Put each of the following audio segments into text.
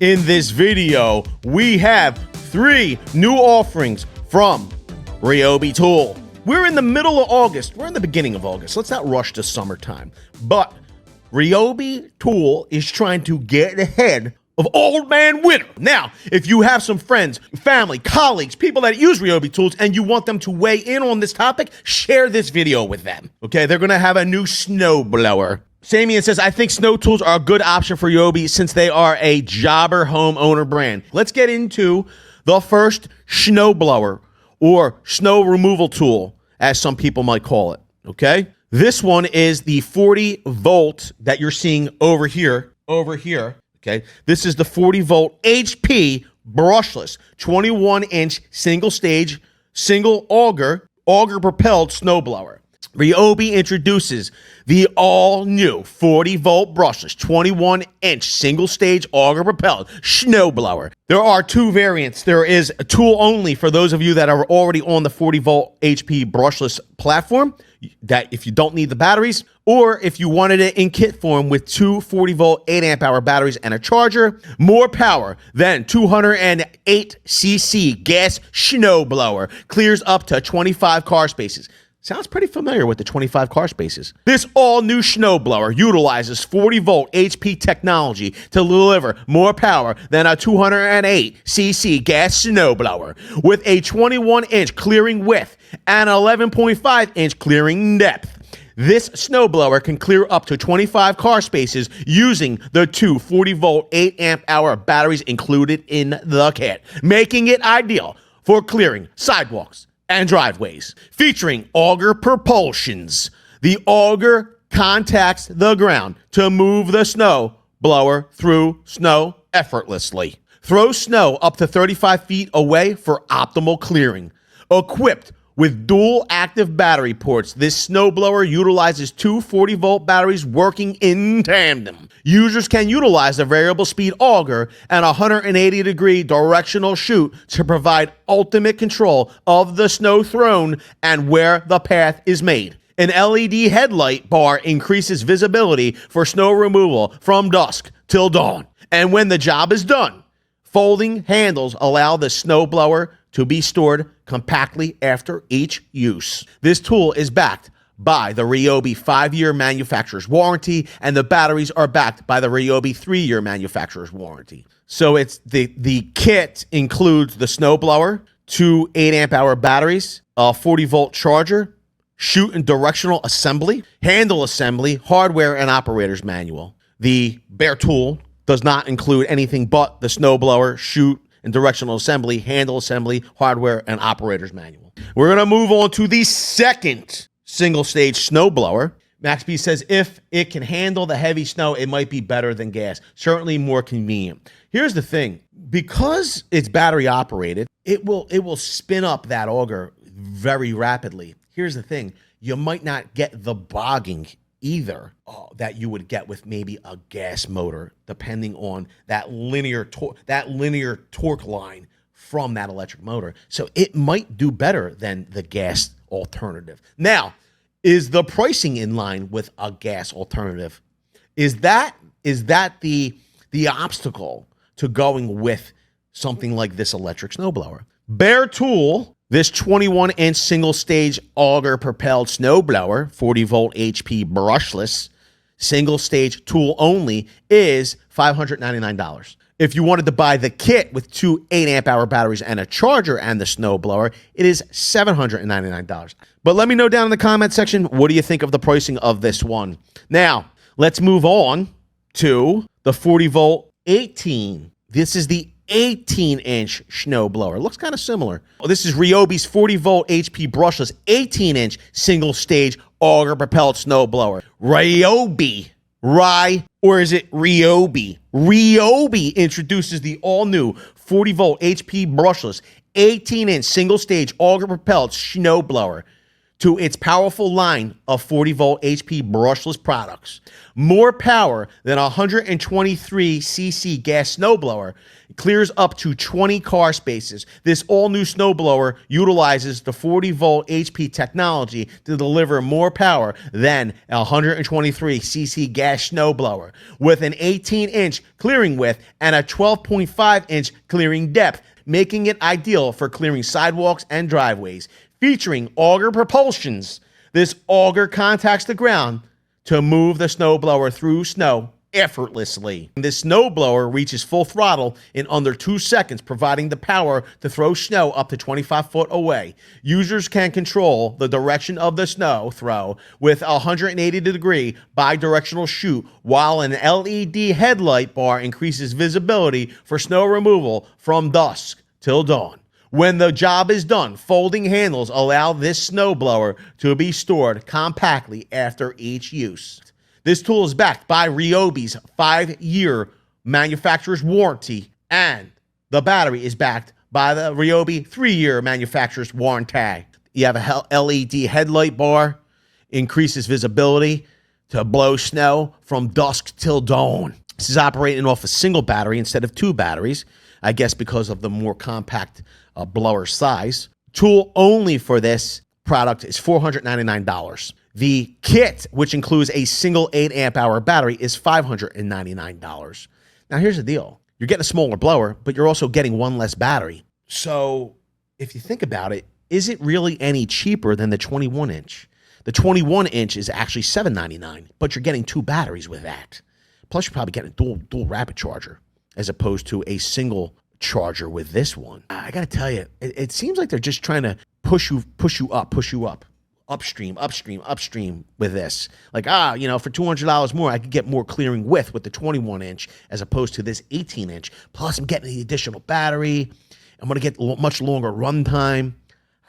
In this video, we have 3 new offerings from RYOBI Tools. We're in the middle of August. We're in the beginning of August. Let's not rush to summertime. But RYOBI Tools is trying to get ahead of old man winter. Now, if you have some friends, family, colleagues, people that use RYOBI Tools and you want them to weigh in on this topic, share this video with them. Okay, they're gonna have a new snow blower. Samian says, I think snow tools are a good option for RYOBI since they are a jobber homeowner brand. Let's get into the first snow blower or snow removal tool, as some people might call it, okay? This one is the 40 volt that you're seeing over here, okay? This is the 40 volt HP Brushless, 21 inch single stage, single auger propelled snow blower. RYOBI introduces the all-new 40-volt brushless, 21-inch single-stage auger-propelled snowblower. There are 2 variants. There is a tool only for those of you that are already on the 40-volt HP brushless platform, that if you don't need the batteries, or if you wanted it in kit form with 2 40-volt 8-amp-hour batteries and a charger, more power than 208cc gas snowblower, clears up to 25 car spaces. Sounds pretty familiar with the 25 car spaces. This all-new snowblower utilizes 40-volt HP technology to deliver more power than a 208cc gas snowblower with a 21-inch clearing width and 11.5-inch clearing depth. This snowblower can clear up to 25 car spaces using the 2 40-volt 8-amp-hour batteries included in the kit, making it ideal for clearing sidewalks and driveways. Featuring auger propulsions. The auger contacts the ground to move the snow blower through snow effortlessly. Throw snow up to 35 feet away for optimal clearing. Equipped with dual active battery ports, this snowblower utilizes 2 40-volt batteries working in tandem. Users can utilize the variable speed auger and a 180-degree directional chute to provide ultimate control of the snow thrown and where the path is made. An LED headlight bar increases visibility for snow removal from dusk till dawn. And when the job is done, folding handles allow the snowblower to be stored compactly after each use. This tool is backed by the RYOBI 5-year manufacturer's warranty, and the batteries are backed by the RYOBI 3-year manufacturer's warranty. So it's the kit includes the snowblower, 2 8-amp-hour batteries, a 40-volt charger, chute and directional assembly, handle assembly, hardware, and operator's manual. The bare tool does not include anything but the snowblower, chute, and directional assembly, handle assembly, hardware, and operator's manual. We're going to move on to the second single-stage snowblower. Max B says, if it can handle the heavy snow, it might be better than gas. Certainly more convenient. Here's the thing. Because it's battery operated, it will spin up that auger very rapidly. Here's the thing. You might not get the bogging either that you would get with maybe a gas motor, depending on that linear torque line from that electric motor. So it might do better than the gas alternative. Now, is the pricing in line with a gas alternative? Is that the obstacle to going with something like this electric snowblower? Bare tool. This 21-inch single-stage auger-propelled snowblower, 40-volt HP brushless, single-stage tool only, is $599. If you wanted to buy the kit with 2 8-amp-hour batteries and a charger and the snowblower, it is $799. But let me know down in the comment section, what do you think of the pricing of this one? Now, let's move on to the 40-volt 18. This is the 18-inch snowblower. Looks kind of similar. This is RYOBI's 40-volt HP brushless 18-inch single-stage auger-propelled snowblower. RYOBI. Or is it RYOBI? RYOBI introduces the all-new 40-volt HP brushless 18-inch single-stage auger-propelled snowblower. to its powerful line of 40-volt HP Brushless products. More power than a 123cc gas snowblower clears up to 20 car spaces. This all-new snowblower utilizes the 40-volt HP technology to deliver more power than a 123cc gas snowblower, with an 18-inch clearing width and a 12.5-inch clearing depth, making it ideal for clearing sidewalks and driveways. Featuring auger propulsions, this auger contacts the ground to move the snowblower through snow effortlessly. This snowblower reaches full throttle in under 2 seconds, providing the power to throw snow up to 25 foot away. Users can control the direction of the snow throw with a 180-degree bi-directional chute, while an LED headlight bar increases visibility for snow removal from dusk till dawn. When the job is done, folding handles allow this snowblower to be stored compactly after each use. This tool is backed by RYOBI's 5-year manufacturer's warranty, and the battery is backed by the RYOBI 3-year manufacturer's warranty. You have a LED headlight bar, increases visibility to blow snow from dusk till dawn. This is operating off a single battery instead of 2 batteries, I guess because of the more compact blower size. Tool only for this product is $499. The kit, which includes a single 8 amp hour battery, is $599. Now here's the deal. You're getting a smaller blower, but you're also getting one less battery. So if you think about it, is it really any cheaper than the 21-inch? The 21-inch is actually $799, but you're getting 2 batteries with that. Plus you're probably getting a dual rapid charger as opposed to a single charger with this one. I gotta tell you, it seems like they're just trying to push you up, upstream with this. Like, for $200 more, I could get more clearing width with the 21-inch as opposed to this 18-inch. Plus, I'm getting the additional battery. I'm gonna get much longer run time.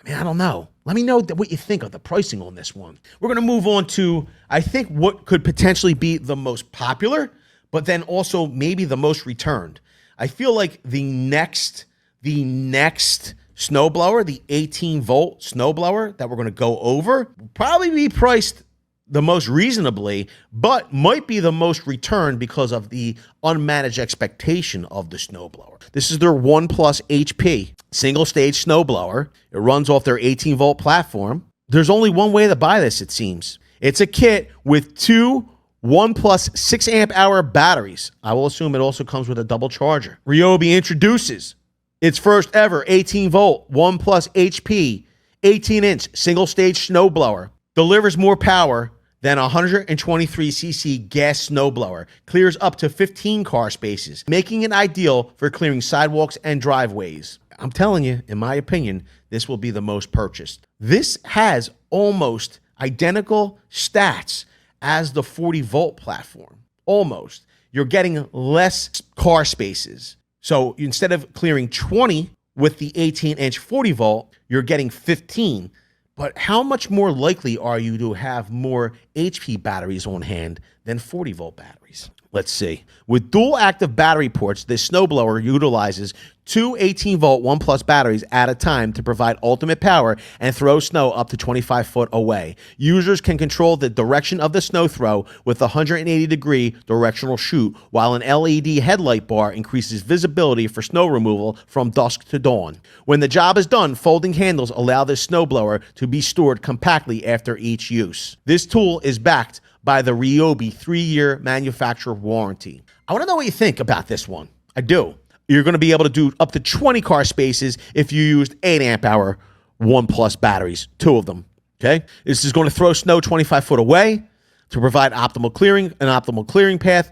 I mean, I don't know. Let me know what you think of the pricing on this one. We're gonna move on to, I think, what could potentially be the most popular, but then also maybe the most returned. I feel like the next snowblower, the 18-volt snowblower that we're going to go over, will probably be priced the most reasonably, but might be the most returned because of the unmanaged expectation of the snowblower. This is their 1+ HP single-stage snowblower. It runs off their 18-volt platform. There's only one way to buy this, it seems. It's a kit with 2 1+ 6 amp hour batteries. I will assume it also comes with a double charger. RYOBI introduces its first ever 18-volt 1+ HP 18-inch single-stage snowblower. Delivers more power than a 123cc gas snowblower. Clears up to 15 car spaces, making it ideal for clearing sidewalks and driveways. I'm telling you, in my opinion, this will be the most purchased. This has almost identical stats as the 40-volt platform. Almost. You're getting less car spaces. So instead of clearing 20 with the 18-inch 40-volt, you're getting 15. But how much more likely are you to have more HP batteries on hand than 40-volt batteries? Let's see. With dual active battery ports, this snowblower utilizes 2 18-volt 1+ batteries at a time to provide ultimate power and throw snow up to 25 foot away. Users can control the direction of the snow throw with a 180-degree directional chute, while an LED headlight bar increases visibility for snow removal from dusk to dawn. When the job is done, folding handles allow this snowblower to be stored compactly after each use. This tool is backed by the RYOBI 3-year manufacturer warranty. I want to know what you think about this one. I do. You're going to be able to do up to 20 car spaces if you used 8 amp hour 1+ batteries, 2 of them. Okay. This is going to throw snow 25 foot away to provide optimal clearing, an optimal clearing path.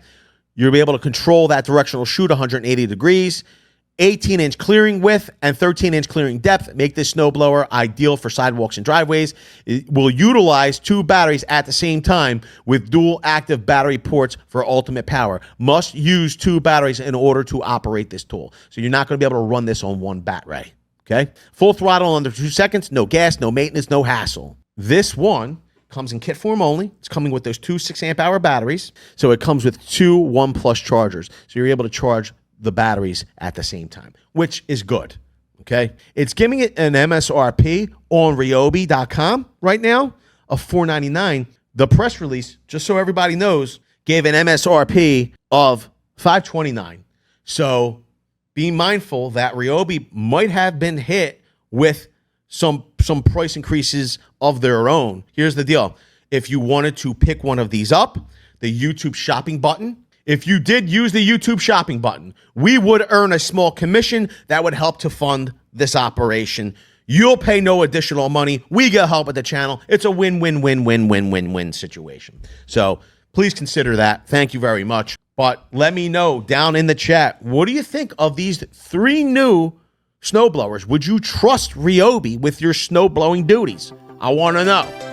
You'll be able to control that directional chute 180 degrees. 18-inch clearing width and 13-inch clearing depth make this snowblower ideal for sidewalks and driveways. It will utilize 2 batteries at the same time with dual active battery ports for ultimate power. Must use 2 batteries in order to operate this tool. So you're not going to be able to run this on 1 battery. Okay? Full throttle under 2 seconds, no gas, no maintenance, no hassle. This one comes in kit form only. It's coming with those 2 6 amp hour batteries. So it comes with 2 1+ chargers. So you're able to charge the batteries at the same time, which is good. Okay. It's giving it an MSRP on RYOBI.com right now of $499. The press release, just so everybody knows, gave an MSRP of $529. So be mindful that RYOBI might have been hit with some price increases of their own. Here's the deal. If you wanted to pick one of these up, the YouTube shopping button, if you did use the YouTube shopping button, we would earn a small commission that would help to fund this operation. You'll pay no additional money. We get help with the channel. It's a win-win-win-win-win-win-win situation. So please consider that. Thank you very much. But let me know down in the chat, what do you think of these 3 new snowblowers? Would you trust RYOBI with your snow blowing duties? I want to know.